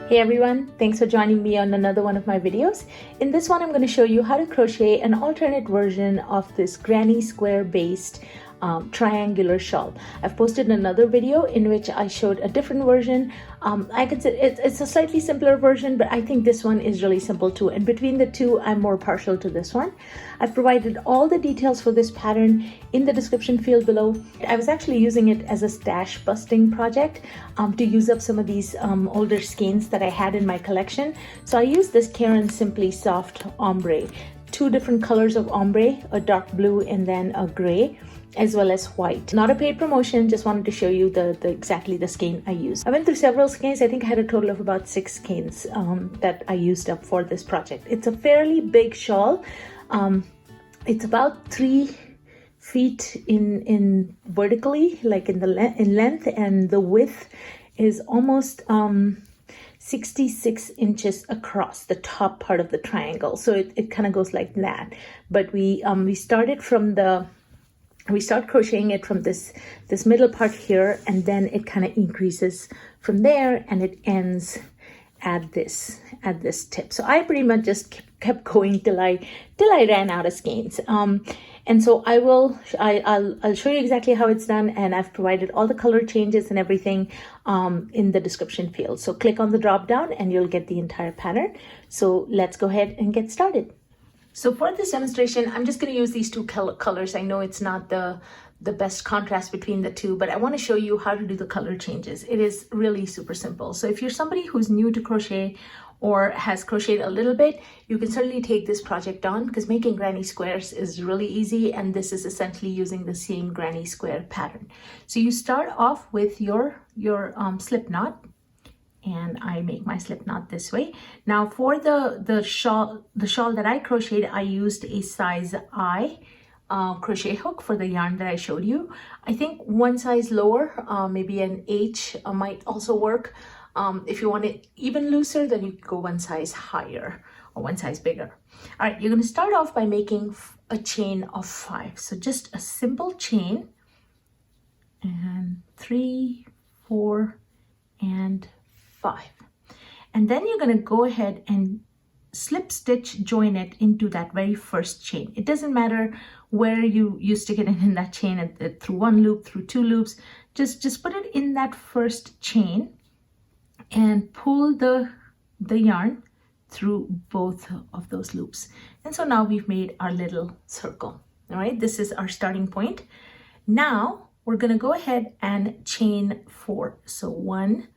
Hey everyone, thanks for joining me on another one of my videos. In this one, I'm going to show you how to crochet an alternate version of this granny square based triangular shawl. I've posted another video in which I showed a different version. I consider it's a slightly simpler version, but I think this one is really simple too. And between the two, I'm more partial to this one. I've provided all the details for this pattern in the description field below. I was actually using it as a stash busting project to use up some of these older skeins that I had in my collection. So I used this Caron Simply Soft ombre, two different colors of ombre, a dark blue and then a gray, as well as white. Not a paid promotion, just wanted to show you exactly the skein I used. I went through several skeins. I think I had a total of about 6 skeins that I used up for this project. It's a fairly big shawl. It's about 3 feet in vertically, like in length, and the width is almost 66 inches across the top part of the triangle. So it kind of goes like that. But we start crocheting it from this middle part here, and then it kind of increases from there, and it ends at this tip. So I pretty much just kept going till I ran out of skeins. And so I'll show you exactly how it's done, and I've provided all the color changes and everything in the description field. So click on the drop down and you'll get the entire pattern. So let's go ahead and get started. So for this demonstration, I'm just going to use these two colors. I know it's not the best contrast between the two, but I want to show you how to do the color changes. It is really super simple. So if you're somebody who's new to crochet or has crocheted a little bit, you can certainly take this project on, because making granny squares is really easy, and this is essentially using the same granny square pattern. So you start off with your slip knot. And I make my slip knot this way. Now for the shawl that I crocheted, I used a size I crochet hook for the yarn that I showed you. I think one size lower, maybe an H might also work. If you want it even looser, then you can go one size higher or one size bigger. All right, you're going to start off by making a chain of 5. So just a simple chain, and 3, 4, and 5. And then you're going to go ahead and slip stitch join it into that very first chain. It doesn't matter where you stick it in that chain, through one loop, through 2 loops. Just put it in that first chain and pull the yarn through both of those loops. And so now we've made our little circle. All right, this is our starting point. Now we're going to go ahead and chain 4. So 1,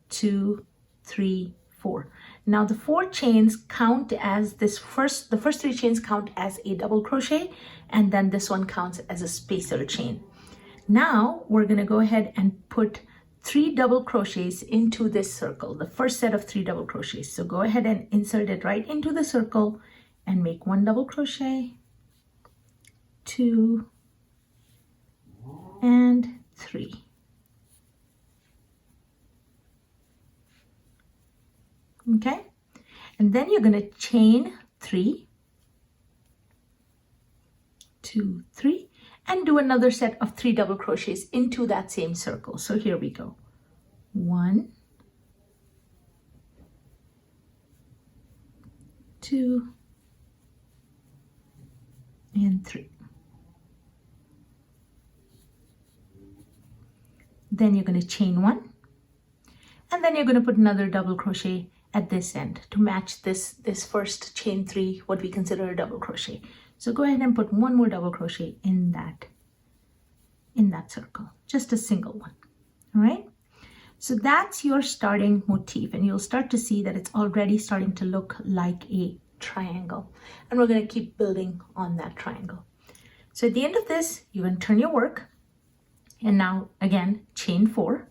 2, 3, 4. Now the 4 chains count as the first 3 chains count as a double crochet, and then this one counts as a spacer chain. Now we're going to go ahead and put 3 double crochets into this circle, the first set of 3 double crochets. So go ahead and insert it right into the circle and make 1 double crochet, 2, and 3. Okay, and then you're going to chain 3, 2, 3, and do another set of 3 double crochets into that same circle. So here we go. 1, 2, and 3. Then you're going to chain 1, and then you're going to put another double crochet at this end to match this first chain 3, what we consider a double crochet. So go ahead and put 1 more double crochet in that circle, just a single one. All right, so that's your starting motif, and you'll start to see that it's already starting to look like a triangle, and we're going to keep building on that triangle. So at the end of this, you're going to turn your work, and now again chain 4.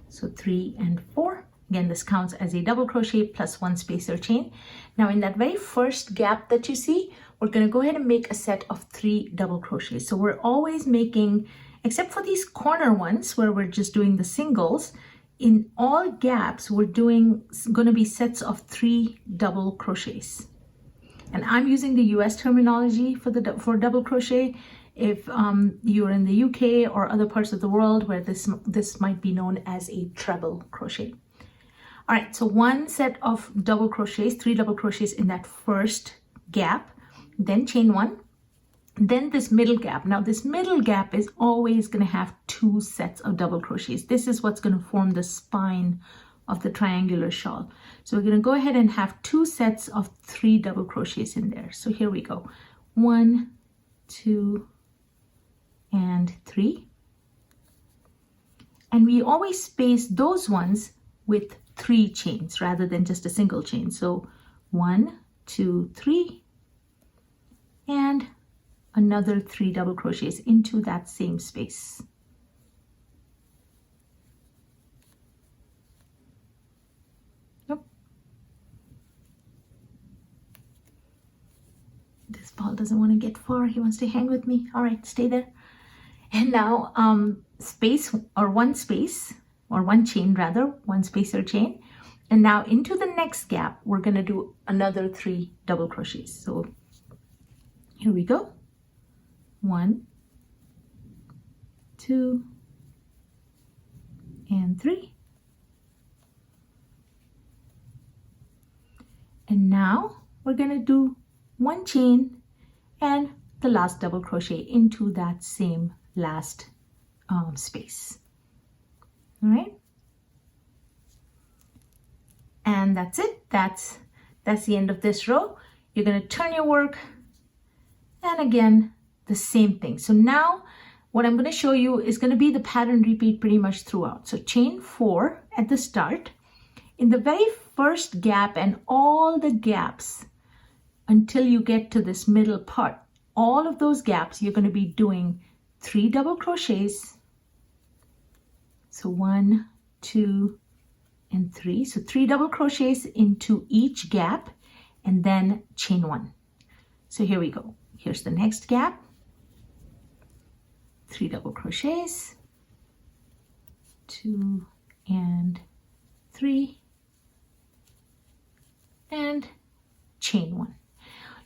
So 3 and 4. Again, this counts as a double crochet plus 1 spacer chain. Now in that very first gap that you see, we're going to go ahead and make a set of 3 double crochets. So we're always making, except for these corner ones where we're just doing the singles, in all gaps we're going to be sets of 3 double crochets. And I'm using the US terminology for double crochet. If you're in the UK or other parts of the world where this might be known as a treble crochet. All right, so one set of double crochets, 3 double crochets in that first gap, then chain 1, then this middle gap. Now this middle gap is always going to have 2 sets of double crochets. This is what's going to form the spine of the triangular shawl. So we're going to go ahead and have 2 sets of 3 double crochets in there. So here we go. 1, 2, and 3. And we always space those ones with 3 chains rather than just a single chain. So 1, 2, 3, and another 3 double crochets into that same space. Nope. This ball doesn't want to get far. He wants to hang with me. All right, stay there. And now space or one space or one chain rather, one spacer chain. And now into the next gap, we're going to do another 3 double crochets. So here we go. 1, 2, and 3. And now we're going to do 1 chain and the last double crochet into that same last space. All right, and that's it. That's the end of this row. You're going to turn your work, and again the same thing. So now what I'm going to show you is going to be the pattern repeat pretty much throughout. So chain 4 at the start, in the very first gap and all the gaps until you get to this middle part, all of those gaps you're going to be doing 3 double crochets. So 1, 2, and 3. So 3 double crochets into each gap and then chain 1. So here we go. Here's the next gap. 3 double crochets, 2 and 3, and chain 1.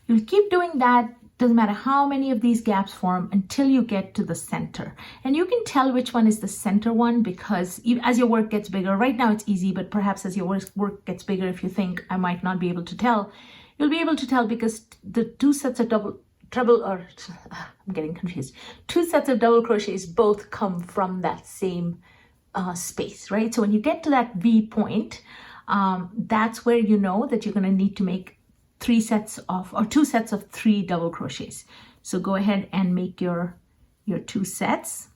You'll keep doing that, doesn't matter how many of these gaps form, until you get to the center. And you can tell which one is the center one because as your work gets bigger, right now it's easy, but perhaps as your work gets bigger, if you think I might not be able to tell, you'll be able to tell because the 2 sets of I'm getting confused. 2 sets of double crochets both come from that same space, right? So when you get to that V point, that's where you know that you're going to need to make 2 sets of 3 double crochets. So go ahead and make your 2 sets.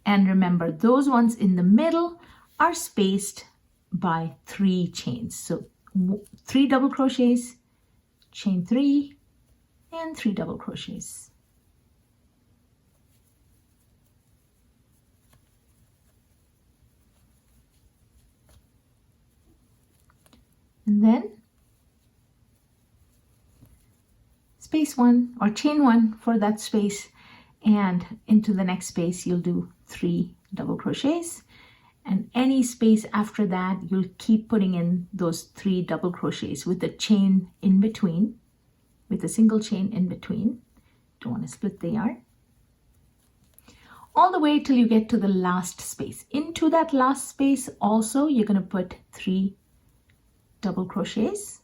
And remember, those ones in the middle are spaced by 3 chains. So 3 double crochets, chain 3, and 3 double crochets. And then space 1 or chain 1 for that space, and into the next space you'll do 3 double crochets, and any space after that you'll keep putting in those 3 double crochets with a chain in between, with a single chain in between. Don't want to split the yarn. All the way till you get to the last space. Into that last space also you're going to put 3 double crochets,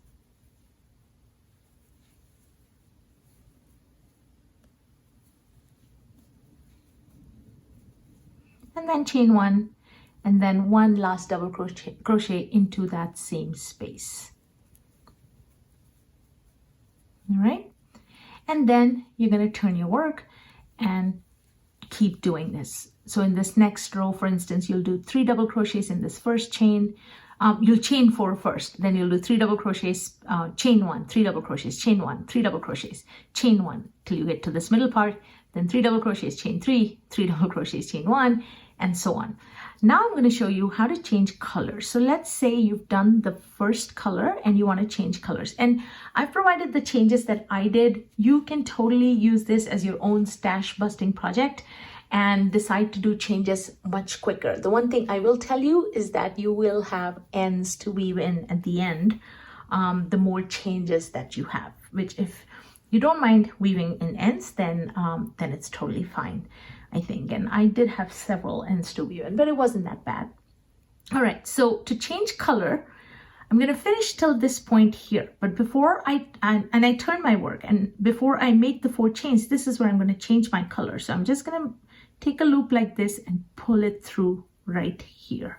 and then chain 1, and then 1 last double crochet into that same space. All right, and then you're going to turn your work and keep doing this. So in this next row, for instance, you'll do 3 double crochets in this first chain. You'll chain 4 first, then you'll do 3 double crochets, chain 1, 3 double crochets, chain 1, 3 double crochets, chain 1 till you get to this middle part, then 3 double crochets, chain 3, 3 double crochets, chain 1, and so on. Now I'm going to show you how to change colors. So let's say you've done the first color and you want to change colors. And I've provided the changes that I did. You can totally use this as your own stash busting project and decide to do changes much quicker. The one thing I will tell you is that you will have ends to weave in at the end, the more changes that you have, which if you don't mind weaving in ends, then it's totally fine. I think, and I did have several ends to weave in, but it wasn't that bad. All right, so to change color, I'm going to finish till this point here, but before I turn my work, and before I make the 4 chains, this is where I'm going to change my color. So I'm just going to take a loop like this and pull it through right here,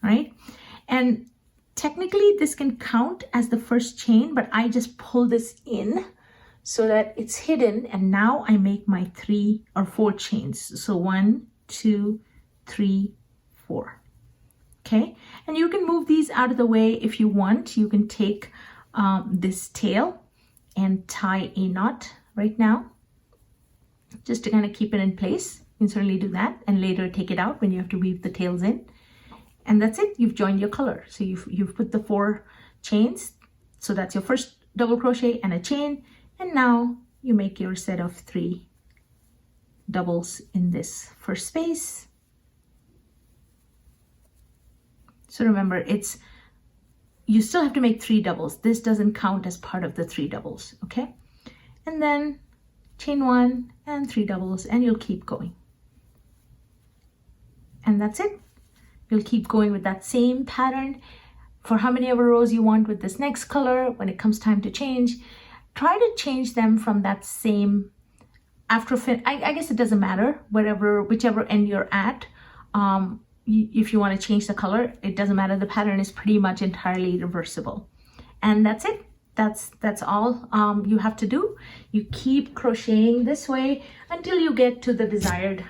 right? And technically this can count as the first chain, but I just pull this in so that it's hidden, and now I make my 3 or 4 chains. So 1, 2, 3, 4. Okay, and you can move these out of the way if you want. You can take this tail and tie a knot right now, just to kind of keep it in place. You can certainly do that, and later take it out when you have to weave the tails in. And that's it, you've joined your color. So you've put the 4 chains. So that's your first double crochet and a chain. And now you make your set of 3 doubles in this first space. So remember, you still have to make 3 doubles. This doesn't count as part of the 3 doubles, okay? And then chain 1 and 3 doubles, and you'll keep going. And that's it. You'll keep going with that same pattern for how many ever rows you want with this next color. When it comes time to change, try to change them from that same I guess it doesn't matter, whichever end you're at. If you want to change the color, it doesn't matter. The pattern is pretty much entirely reversible. And that's it. That's all you have to do. You keep crocheting this way until you get to the desired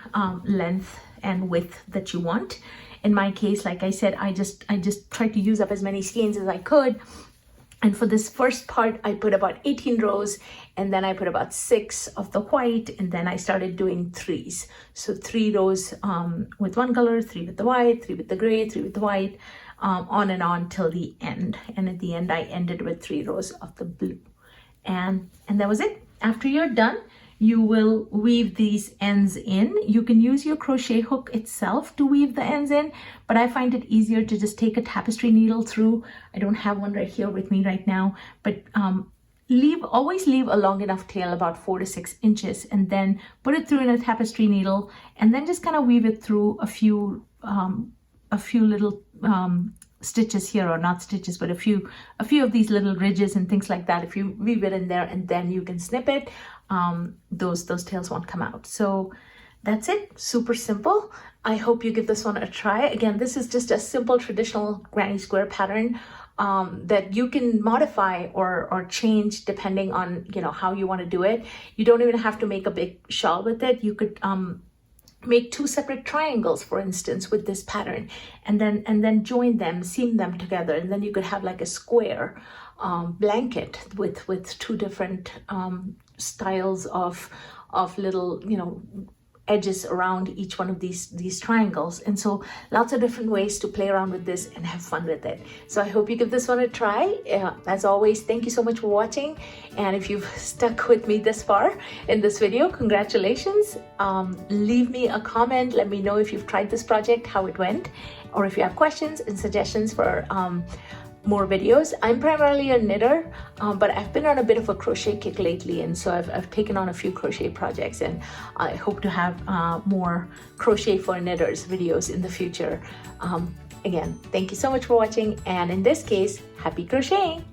length and width that you want. In my case, like I said, I just tried to use up as many skeins as I could. And for this first part, I put about 18 rows, and then I put about 6 of the white, and then I started doing 3s. So 3 rows with one color, 3 with the white, 3 with the gray, 3 with the white, on and on till the end. And at the end, I ended with 3 rows of the blue. And that was it. After you're done, you will weave these ends in. You can use your crochet hook itself to weave the ends in, but I find it easier to just take a tapestry needle through. I don't have one right here with me right now, but always leave a long enough tail, about 4 to 6 inches, and then put it through in a tapestry needle, and then just kind of weave it through a few little stitches here, or not stitches, but a few of these little ridges and things like that. If you weave it in there and then you can snip it, those tails won't come out. So that's it, super simple. I hope you give this one a try. Again, this is just a simple traditional granny square pattern that you can modify or change depending on how you want to do it. You don't even have to make a big shawl with it. You could make 2 separate triangles, for instance, with this pattern, and then join them, seam them together, and then you could have like a square blanket with 2 different styles of little edges around each one of these triangles. And so lots of different ways to play around with this and have fun with it. So I hope you give this one a try. As always, thank you so much for watching, and if you've stuck with me this far in this video, congratulations. Leave me a comment, let me know if you've tried this project, how it went, or if you have questions and suggestions for more videos. I'm primarily a knitter, but I've been on a bit of a crochet kick lately, and so I've taken on a few crochet projects, and I hope to have more crochet for knitters videos in the future. Again, thank you so much for watching, and in this case, happy crocheting!